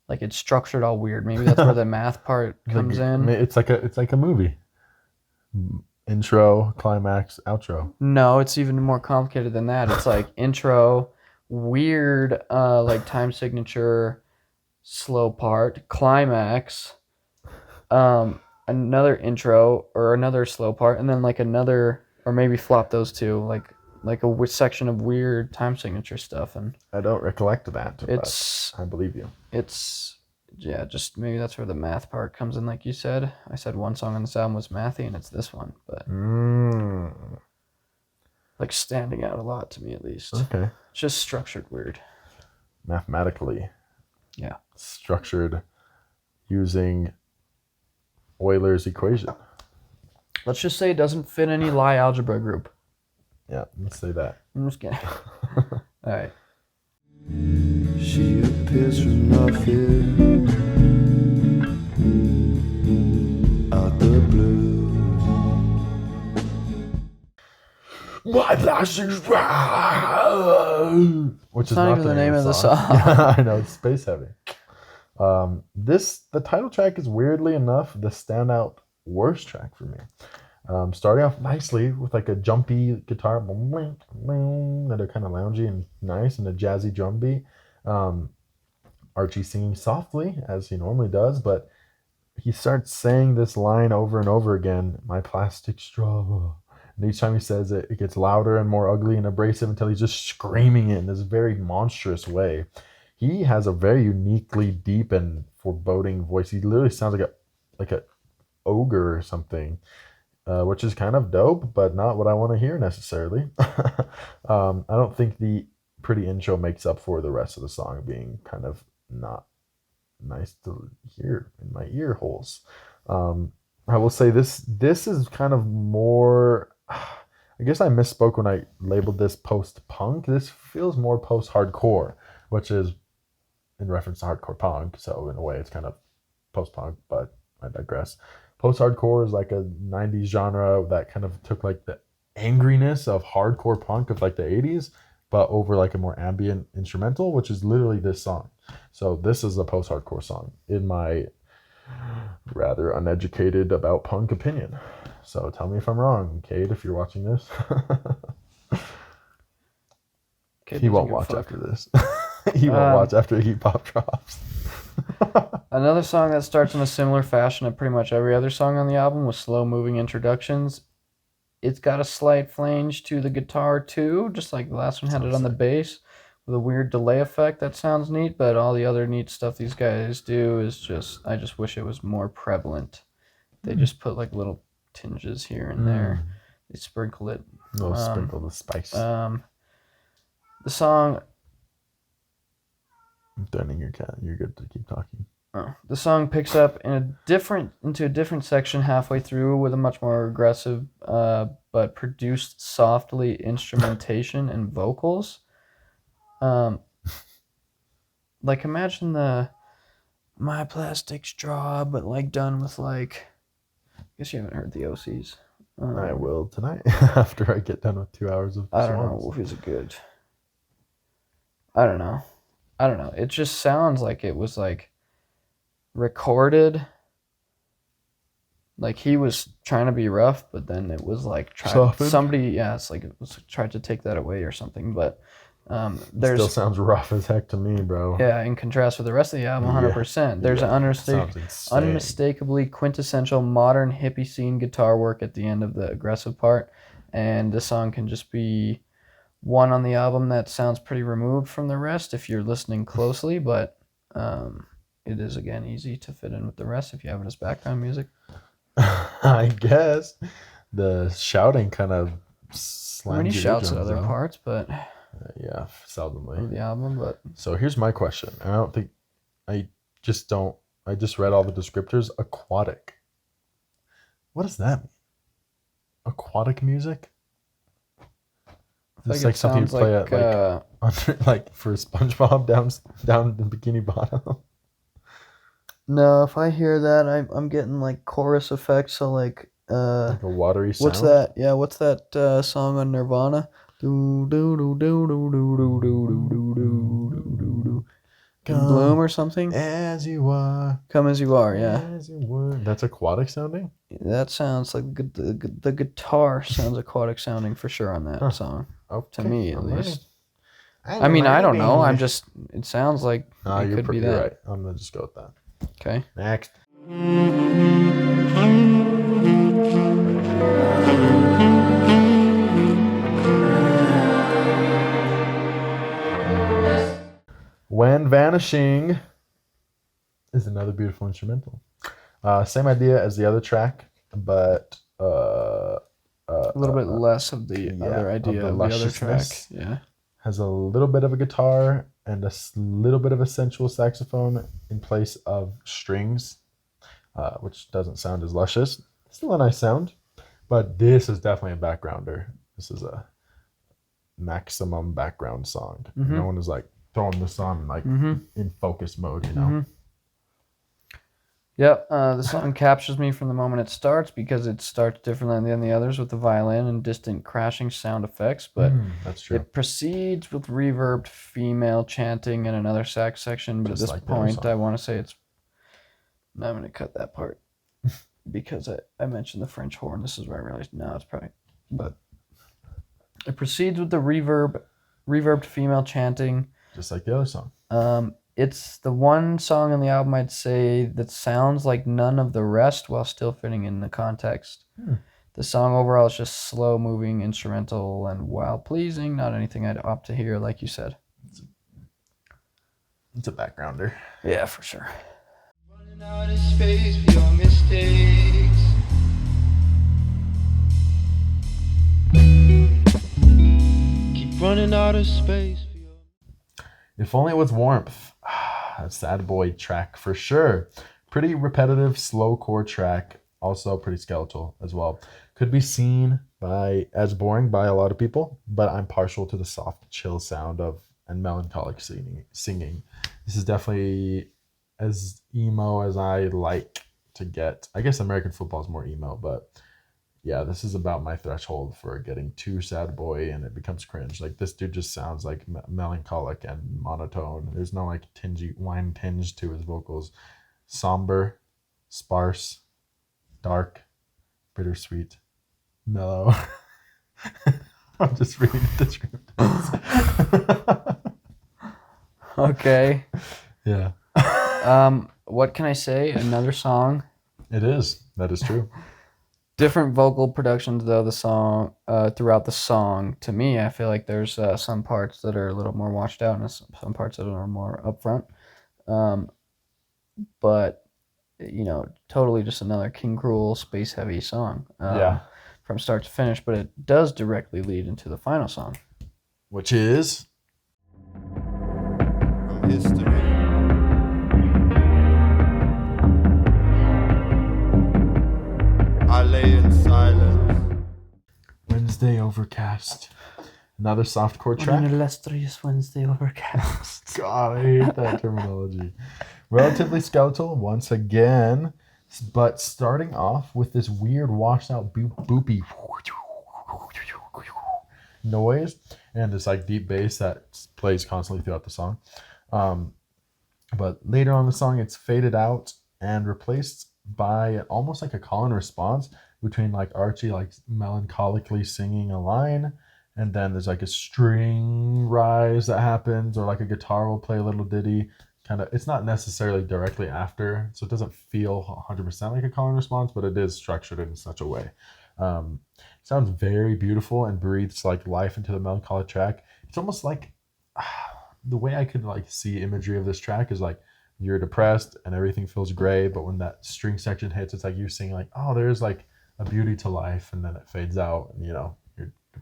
C: Like it's structured all weird. Maybe that's where the math part comes in.
B: It's like a movie. Intro, climax, outro.
C: No, it's even more complicated than that. It's like intro, weird, like time signature, slow part, climax, another intro or another slow part, and then like another, or maybe flop those two, like a section of weird time signature stuff. And
B: I don't recollect that.
C: It's
B: but I believe you.
C: Yeah, just maybe that's where the math part comes in, like you said. I said one song on this album was mathy, and it's this one, but like standing out a lot to me at least.
B: Okay.
C: It's just structured weird.
B: Mathematically.
C: Yeah.
B: Structured using Euler's equation.
C: Let's just say it doesn't fit any Lie algebra group.
B: Yeah, let's say that.
C: I'm just kidding. All right.
A: She appears from nothing out the blue.
B: My flashing which is
C: not even the name of the song.
B: I know, it's space heavy. The title track is weirdly enough the standout worst track for me. Starting off nicely with like a jumpy guitar that are kind of loungy and nice, and a jazzy drum beat. Archie singing softly as he normally does, but he starts saying this line over and over again, my plastic straw. And each time he says it, it gets louder and more ugly and abrasive until he's just screaming it in this very monstrous way. He has a very uniquely deep and foreboding voice. He literally sounds like a ogre or something. Which is kind of dope, but not what I want to hear necessarily. I don't think the pretty intro makes up for the rest of the song being kind of not nice to hear in my ear holes. I will say this is kind of more, I guess I misspoke when I labeled this post-punk. This feels more post-hardcore, which is in reference to hardcore punk. So in a way it's kind of post-punk, but I digress. Post-hardcore is like a 90s genre that kind of took like the angriness of hardcore punk of like the 80s, but over like a more ambient instrumental, which is literally this song. So this is a post-hardcore song in my rather uneducated about punk opinion. So tell me if I'm wrong, Cade, if you're watching this. He won't watch after this. He won't watch after Heat Pop drops.
C: Another song that starts in a similar fashion to pretty much every other song on the album with slow-moving introductions. It's got a slight flange to the guitar too, just like the last one had it on the bass, with a weird delay effect that sounds neat, but all the other neat stuff these guys do is just, I just wish it was more prevalent. They just put like little tinges here and there. They sprinkle it.
B: A little sprinkle of spice.
C: The song...
B: I'm turning your cat. You're good to keep talking.
C: The song picks up into a different section halfway through with a much more aggressive, but produced softly instrumentation and vocals. Like imagine the My Plastic Straw, but like done with like. I guess you haven't heard the OCs.
B: I will tonight after I get done with 2 hours of.
C: I don't know if it's good. I don't know. It just sounds like it was like recorded. Like he was trying to be rough, but then it was like somebody, it's like it was tried to take that away or something. But there's
B: still sounds rough as heck to me, bro.
C: Yeah, in contrast with the rest of the album, 100%. There's an unmistakably quintessential modern hippie scene guitar work at the end of the aggressive part, and the song can just be one on the album that sounds pretty removed from the rest if you're listening closely, but it is, again, easy to fit in with the rest if you have it as background music.
B: I guess. The shouting kind of slams
C: he shouts at other parts, but...
B: yeah, seldomly.
C: The album, but...
B: So here's my question. I just read all the descriptors. Aquatic. What does that mean? Aquatic music? It's like something you play at under, like for SpongeBob down in Bikini Bottom.
C: No, if I hear that, I'm getting like chorus effects. So like
B: a watery sound.
C: What's that? Yeah, what's that song on Nirvana? Do do do do do do do do do do do do. Bloom or something.
B: As you are.
C: Come as you are. Yeah.
B: As you were. That's aquatic sounding.
C: That sounds like the guitar sounds aquatic sounding for sure on that song.
B: Okay.
C: To me, at least. I mean, I don't know. It sounds like it could be that.
B: You're right. I'm going to just go with that.
C: Okay.
B: Next. When Vanishing is another beautiful instrumental. Same idea as the other track, but
C: a little bit less of the other idea of the other track. Yeah.
B: Has a little bit of a guitar and a little bit of a sensual saxophone in place of strings, which doesn't sound as luscious. Still a nice sound, but this is definitely a backgrounder. This is a maximum background song. Mm-hmm. No one is like throwing this on like in focus mode, you know? Mm-hmm.
C: Yep, the song captures me from the moment it starts because it starts differently than the others with the violin and distant crashing sound effects, but
B: that's true.
C: It proceeds with reverbed female chanting and another sax section, but just at this point I want to say I'm going to cut that part because I mentioned the French horn. This is where I realized, no, it's probably... But it proceeds with the reverbed female chanting.
B: Just like the other song.
C: It's the one song on the album I'd say that sounds like none of the rest while still fitting in the context. The song overall is just slow moving, instrumental, and while pleasing, not anything I'd opt to hear, like you said.
B: It's a backgrounder.
C: Yeah, for sure.
A: Running out of space for your mistakes. Keep running out of space.
B: If Only It Was Warmth. A sad boy track for sure. Pretty repetitive, slowcore track. Also pretty skeletal as well. Could be seen as boring by a lot of people, but I'm partial to the soft, chill sound and melancholic singing. This is definitely as emo as I like to get. I guess American football is more emo, but yeah, this is about my threshold for getting too sad boy and it becomes cringe. Like this dude just sounds like melancholic and monotone. There's no like wine tinge to his vocals. Somber, sparse, dark, bittersweet, mellow. I'm just reading the descriptors.
C: Okay.
B: Yeah.
C: What can I say? Another song.
B: It is. That is true.
C: Different vocal productions though throughout the song. To me, I feel like there's some parts that are a little more washed out and some parts that are more upfront. But totally just another King Krule space heavy song. From start to finish, but it does directly lead into the final song,
B: which is
A: history. lay in silence.
B: Wednesday Overcast. Another softcore
C: On
B: track.
C: an illustrious Wednesday Overcast.
B: God, I hate that terminology. Relatively skeletal once again, but starting off with this weird washed out boopy noise and this like deep bass that plays constantly throughout the song. But later on in the song, it's faded out and replaced by almost like a call and response between like Archie like melancholically singing a line, and then there's like a string rise that happens, or like a guitar will play a little ditty. Kind of, it's not necessarily directly after, so it doesn't feel 100% like a call and response, but it is structured in such a way. Sounds very beautiful and breathes like life into the melancholic track. It's almost like the way I could like see imagery of this track is like you're depressed and everything feels gray, but when that string section hits, it's like you're seeing like, oh, there's like a beauty to life, and then it fades out, and you're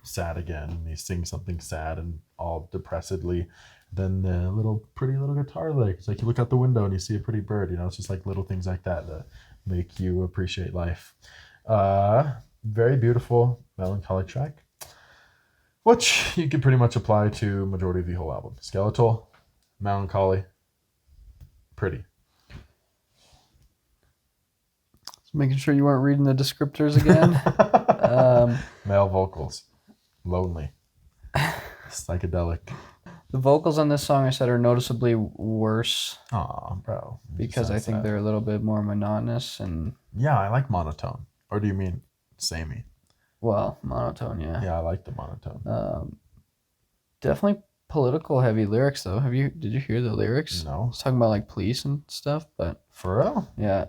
B: sad again, and you sing something sad and all depressedly. Then the pretty little guitar lick. It's like you look out the window and you see a pretty bird. It's just like little things like that that make you appreciate life. Very beautiful melancholic track, which you could pretty much apply to majority of the whole album. Skeletal, melancholy, pretty.
C: Just making sure you weren't reading the descriptors again.
B: Male vocals, lonely, psychedelic.
C: The vocals on this song I said are noticeably worse.
B: Aw, bro.
C: Because I think they're a little bit more monotonous and...
B: Yeah, I like monotone. Or do you mean samey?
C: Well, monotone, yeah.
B: Yeah, I like the monotone.
C: Definitely political heavy lyrics though. Did you hear the lyrics?
B: No.
C: It's talking about like police and stuff, but...
B: For real?
C: Yeah.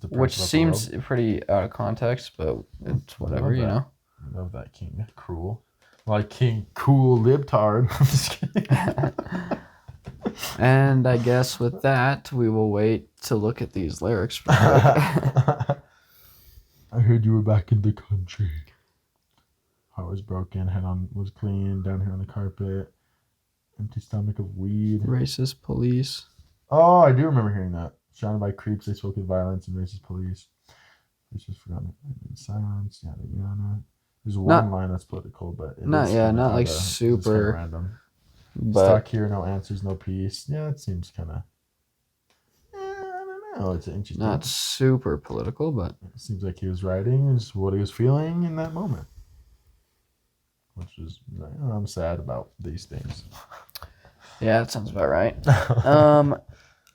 C: Which seems pretty out of context, but it's whatever, you know?
B: I love that King Krule. Like King Cool Libtard. I'm just kidding.
C: And I guess with that, we will wait to look at these lyrics. I
B: heard you were back in the country. Heart was broken, head on was clean, down here on the carpet. Empty stomach of weed.
C: Racist police.
B: Oh, I do remember hearing that. Surrounded by creeps, they spoke with violence and racist police. It's just forgotten in silence. Yada yada. There's one line that's political, but
C: not like super
B: random.
C: But
B: stuck here, no answers, no peace. Yeah, it seems kind of. I don't know. It's interesting.
C: Not super political, but
B: it seems like he was writing just what he was feeling in that moment, which is I'm sad about these things.
C: Yeah, that sounds about right.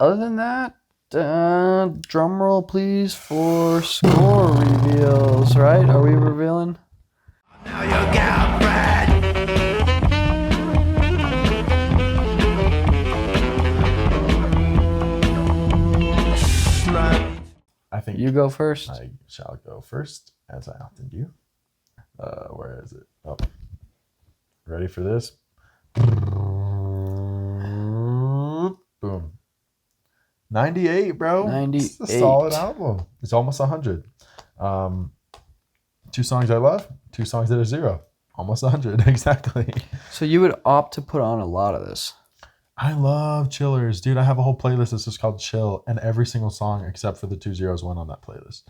C: Other than that, drum roll please for score reveals. Right? Are we revealing?
A: Now you get red.
B: I think
C: you go first.
B: I shall go first, as I often do. Where is it? Oh, ready for this? Boom. 98, bro.
C: 98.
B: It's a solid album. It's almost 100. 2 songs I love, 2 songs that are 0. Almost 100, exactly.
C: So you would opt to put on a lot of this.
B: I love chillers. Dude, I have a whole playlist that's just called Chill, and every single song except for the 2 zeros went on that playlist.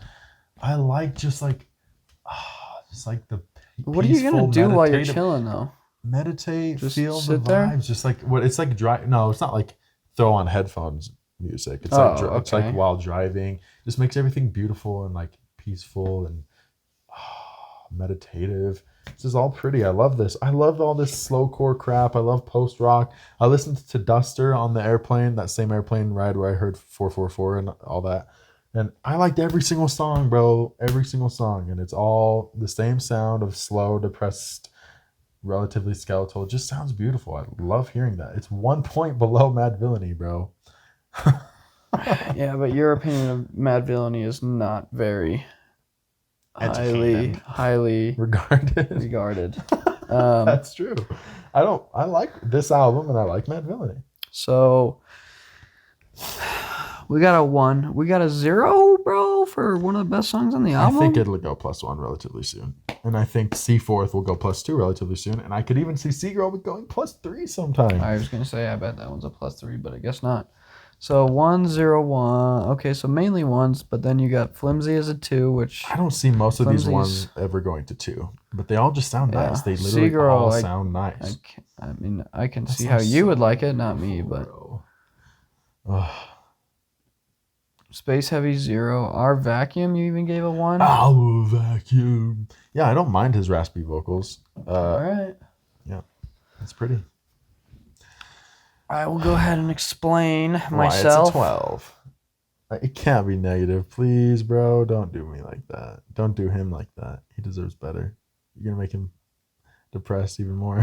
B: I like just like the
C: what are you going to do while you're chilling, though?
B: Meditate,
C: just
B: feel the
C: sit
B: vibes.
C: there?
B: Just like what it's like drive. No, it's not like throw on headphones music. It's it's like while driving. Just makes everything beautiful and like peaceful and meditative. This is all pretty. I love this. I love all this slowcore crap. I love post rock. I listened to Duster on the airplane, that same airplane ride where I heard 444 and all that. And I liked every single song, bro. Every single song. And it's all the same sound of slow, depressed, relatively skeletal. It just sounds beautiful. I love hearing that. It's 1 point below Mad Villainy, bro.
C: Yeah, but your opinion of Mad Villainy is not very highly regarded.
B: That's true. I like this album and I like Mad Villainy.
C: So we got a 1. We got a 0, bro, for one of the best songs on the album.
B: I think it'll go +1 relatively soon. And I think Seaforth will go +2 relatively soon. And I could even see Seagirl going +3 sometime.
C: I was going to say, I bet that one's a +3, but I guess not. So 1, 0, 1. Okay, so mainly ones, but then you got Flimsy as a 2, which
B: I don't see most of these
C: Flimsy's-
B: ones ever going to 2, but they all just sound
C: Yeah.
B: nice. They literally
C: Seagirl,
B: all sound nice.
C: I can
B: That
C: see how
B: sounds
C: you
B: so
C: would like it, not me,
B: beautiful,
C: but
B: bro. Ugh.
C: Space Heavy 0. Our Vacuum, you even gave a 1.
B: Our vacuum. Yeah, I don't mind his raspy vocals.
C: All right.
B: Yeah, it's pretty.
C: I will go ahead and explain
B: Why
C: myself.
B: it's a 12. It can't be negative. Please, bro, don't do me like that. Don't do him like that. He deserves better. You're going to make him depressed even more.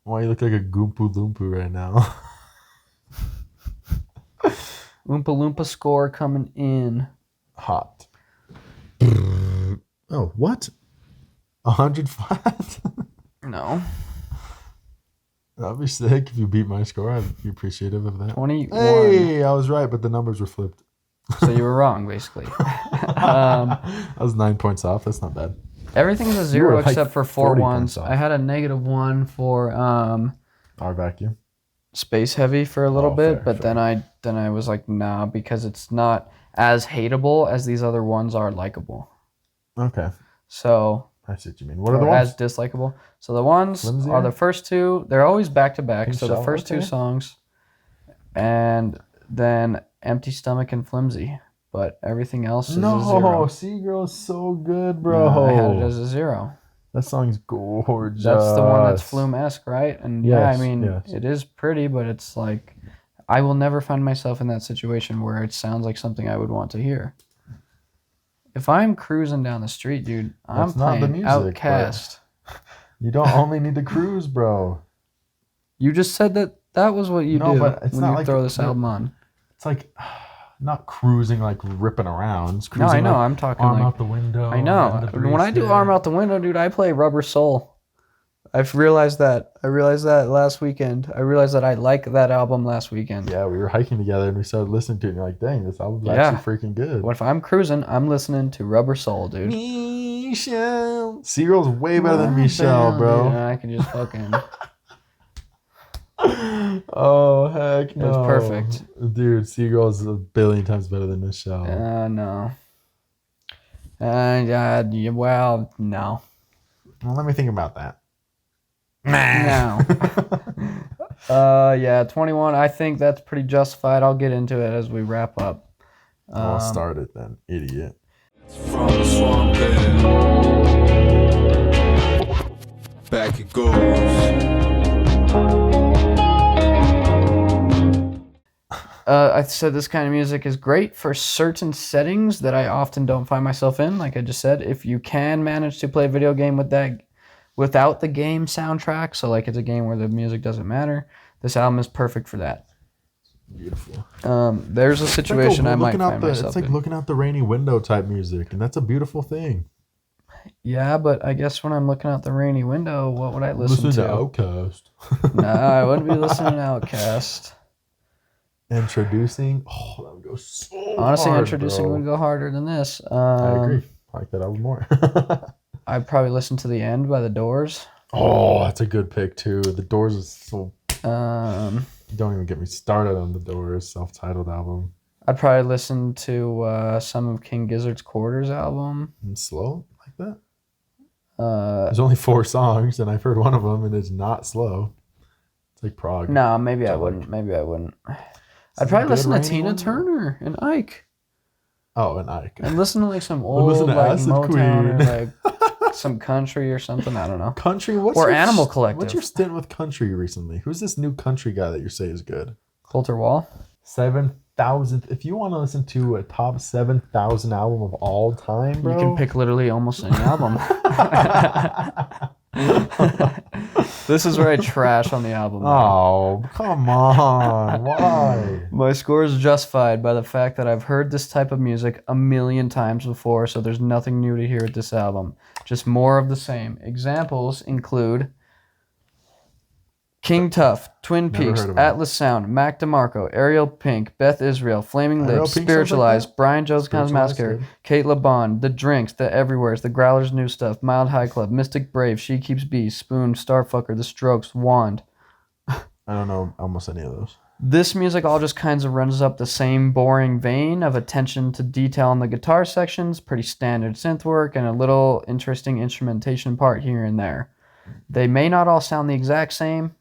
B: Why you look like a Goompa Loompa right now?
C: Oompa Loompa score coming in.
B: Hot. Oh, what? 100 flat?
C: No.
B: That'd be sick if you beat my score. I'd be appreciative of that.
C: 21.
B: Hey, I was right, but the numbers were flipped.
C: So you were wrong, basically.
B: I was 9 points off. That's not bad.
C: Everything's a
B: You
C: 0
B: were like
C: except for 4
B: 40
C: ones.
B: points off.
C: I had a -1 for
B: Our vacuum.
C: Space Heavy for a little bit,
B: fair,
C: but
B: fair.
C: then I was like, nah, because it's not as hateable as these other ones are likable.
B: Okay.
C: So
B: I see what you mean. What are the
C: or
B: ones?
C: as dislikable. So the ones
B: Flimsier?
C: are the first 2. They're always back to back.
B: Pink
C: So the
B: Shell,
C: first 2
B: okay.
C: songs, and then Empty Stomach and Flimsy. But everything else is a 0.
B: Seagirl is so good, bro.
C: I had it as a 0.
B: That song's gorgeous.
C: That's the one that's Flume-esque, right? And yeah, I
B: Yes,
C: mean,
B: yes.
C: it is pretty, but it's like, I will never find myself in that situation where it sounds like something I would want to hear. If I'm cruising down the street, dude, I'm
B: That's not the
C: playing
B: music,
C: Outcast.
B: You don't only need to cruise, bro.
C: You just said that was what you
B: No,
C: do
B: but it's
C: when
B: not
C: you
B: like
C: throw this
B: the-
C: album on.
B: It's like not cruising like ripping around. It's
C: No,
B: cruising
C: I know.
B: like
C: I'm talking
B: arm
C: like
B: out the window.
C: I know.
B: letting the breeze
C: When I do
B: hit.
C: Arm Out the Window, dude, I play Rubber Soul. I've realized that. I realized that last weekend. I realized that I like that album last weekend.
B: Yeah, we were hiking together and we started listening to it and you're like, dang, this album's
C: Yeah.
B: actually freaking good.
C: What if I'm cruising? I'm listening to Rubber Soul, dude.
B: Michelle. Seagull's way better than Michelle, bro.
C: Yeah, I can just fucking.
B: Oh, heck no.
C: It was perfect.
B: Dude, Seagull's a billion times better than Michelle.
C: No. Yeah, well, no.
B: Well, let me think about that.
C: No. Yeah, 21. I think that's pretty justified. I'll get into it as we wrap up.
B: I'll start it then, idiot.
A: From the swamp there. Back it goes.
C: I said this kind of music is great for certain settings that I often don't find myself in. Like I just said, if you can manage to play a video game with that without the game soundtrack, so like it's a game where the music doesn't matter, this album is perfect for that.
B: Beautiful.
C: There's a situation I might find
B: It's
C: myself
B: like
C: in.
B: looking out the rainy window type music, and that's a beautiful thing.
C: Yeah, but I guess when I'm looking out the rainy window, what would I listen to?
B: Outcast.
C: Nah, I wouldn't be listening to Outcast.
B: Introducing. Oh, that would go so
C: Honestly,
B: hard,
C: Introducing
B: bro.
C: would go harder than this.
B: I agree. I like that album more.
C: I'd probably listen to The End by The Doors.
B: Oh, that's a good pick too. The Doors is so.
C: Um,
B: Don't even get me started on the Doors self-titled album.
C: I'd probably listen to some of King Gizzard's Quarters album.
B: And slow like that. There's only 4 songs, and I've heard one of them, and it's not slow. It's like prog.
C: No, maybe I
B: like-
C: wouldn't. Maybe I wouldn't.
B: Some
C: I'd probably
B: good
C: listen to
B: rainy
C: Tina
B: one?
C: Turner and Ike.
B: Oh, and Ike.
C: And listen to like some old
B: listen to
C: like
B: Acid
C: Motown
B: Queen.
C: or like some country or something. I don't know.
B: Country. What's
C: Or
B: your
C: Animal
B: What's
C: Collective.
B: your stint with country recently? Who's this new country guy that you say is good?
C: Coulter Wall.
B: 7,000. If you want to listen to a top 7,000 album of all time, bro,
C: You can pick literally almost any album. This is where I trash on the album.
B: Oh, come on. Why?
C: My score is justified by the fact that I've heard this type of music a million times before, so there's nothing new to hear at this album. Just more of the same. Examples include King Tough, Twin
B: Never
C: Peaks,
B: heard of him.
C: Atlas Sound, Mac DeMarco, Ariel Pink, Beth Israel, Flaming
B: Ariel
C: Lips,
B: Pink sounds like
C: Spiritualized,
B: that?
C: Brian Jones Counts
B: Spiritualized,
C: Massacre,
B: good.
C: Kate LeBon, The Drinks, The Everywheres, The Growlers New Stuff, Mild High Club, Mystic Brave, She Keeps Bees, Spoon, Starfucker, The Strokes, Wand.
B: I don't know almost any of those.
C: This music all just kinds of runs up the same boring vein of attention to detail in the guitar sections, pretty standard synth work, and a little interesting instrumentation part here and there. They may not all sound the exact same.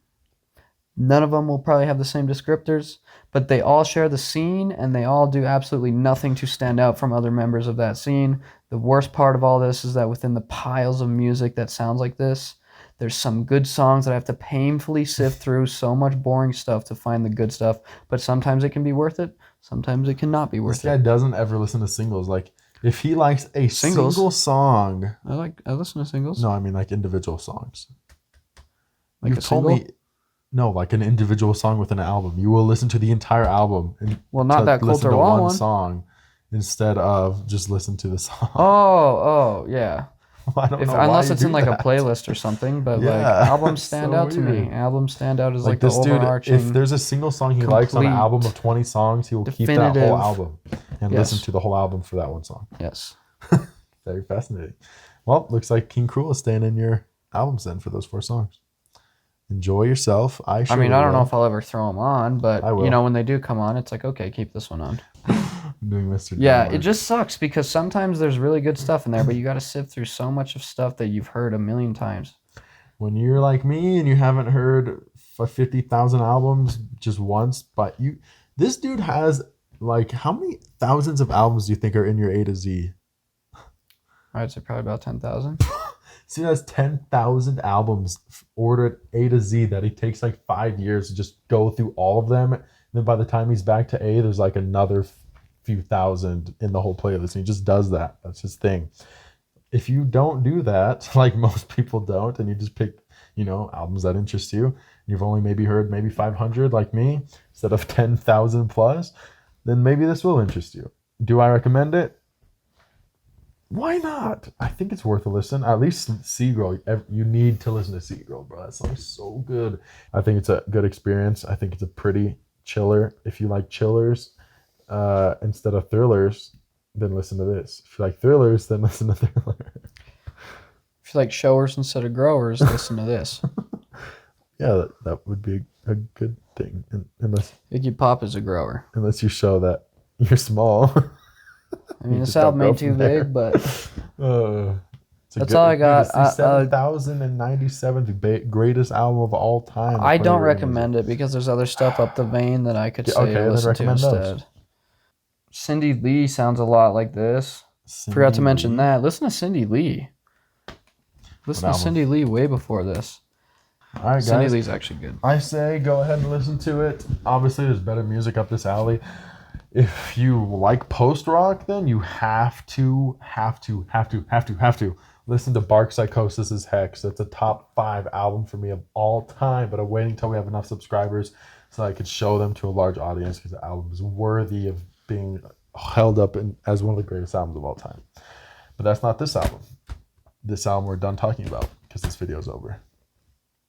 C: None of them will probably have the same descriptors, but they all share the scene, and they all do absolutely nothing to stand out from other members of that scene. The worst part of all this is that within the piles of music that sounds like this, there's some good songs that I have to painfully sift through so much boring stuff to find the good stuff. But sometimes it can be worth it. Sometimes it cannot be worth
B: This guy doesn't ever listen to singles. Like, if he likes a
C: Singles?
B: single song...
C: I listen to singles.
B: No, I mean like individual songs.
C: Like
B: You've
C: a
B: told
C: single?
B: me... No, like an individual song within an album. You will listen to the entire album.
C: Well, not
B: to
C: that
B: listen
C: Coulter
B: to
C: Wall
B: one
C: one.
B: song instead of just listen to the song.
C: Oh, yeah.
B: I don't know why
C: Unless
B: you
C: it's in
B: do
C: like
B: that.
C: a playlist or something, but like
B: Yeah,
C: albums stand
B: so
C: out to me.
B: weird.
C: Albums stand out as like the
B: This dude,
C: overarching.
B: if there's a single song he likes on an
C: complete,
B: album of 20 songs, he will keep that
C: definitive-
B: whole album and
C: Yes.
B: listen to the whole album for that one song.
C: Yes.
B: Very fascinating. Well, looks like King Krule is staying in your albums then for those 4 songs. Enjoy yourself. I
C: mean, I don't know
B: will.
C: if I'll ever throw them on, but
B: I will.
C: you know, when they do come on, it's like, okay, keep this one on.
B: Doing Mr.
C: Yeah,
B: Dollar.
C: it just sucks because sometimes there's really good stuff in there, but you got to sift through so much of stuff that you've heard a million times.
B: When you're like me and you haven't heard 50,000 albums just once, but this dude has like, how many thousands of albums do you think are in your A to Z?
C: I'd say probably about 10,000.
B: So he has 10,000 albums ordered A to Z that he takes like 5 years to just go through all of them. And then by the time he's back to A, there's like another few thousand in the whole playlist. And he just does that. That's his thing. If you don't do that, like most people don't, and you just pick, albums that interest you, and you've only maybe heard 500 like me, instead of 10,000 plus, then maybe this will interest you. Do I recommend it? Why not? I think it's worth a listen. At least Seagirl. You need to listen to Seagirl, bro. That song's so good. I think it's a good experience. I think it's a pretty chiller. If you like chillers instead of thrillers, then listen to this. If you like thrillers, then listen to Thriller.
C: If you like showers instead of growers, listen to this.
B: Yeah, that would be a good thing. Unless
C: Iggy Pop is a grower.
B: you show that you're small.
C: I mean,
B: You
C: this
B: just don't
C: album
B: go
C: ain't too
B: from there.
C: big, but
B: That's
C: all I got.
B: It's the 7,097th greatest album of all time.
C: I don't recommend it because there's other stuff up the vein that I could say
B: okay,
C: to
B: then
C: listen to
B: recommend those.
C: instead. Cindy Lee sounds a lot like this. Forgot to mention that. Listen to Cindy Lee. Listen to
B: album?
C: Cindy Lee way before this.
B: All right, guys.
C: Cindy Lee's actually good.
B: I say go ahead and listen to it. Obviously, there's better music up this alley. If you like post rock, then you have to listen to Bark Psychosis's Hex. That's a top 5 album for me of all time. But I'm waiting until we have enough subscribers so I could show them to a large audience because the album is worthy of being held up as one of the greatest albums of all time. But that's not this album. This album we're done talking about because this video is over.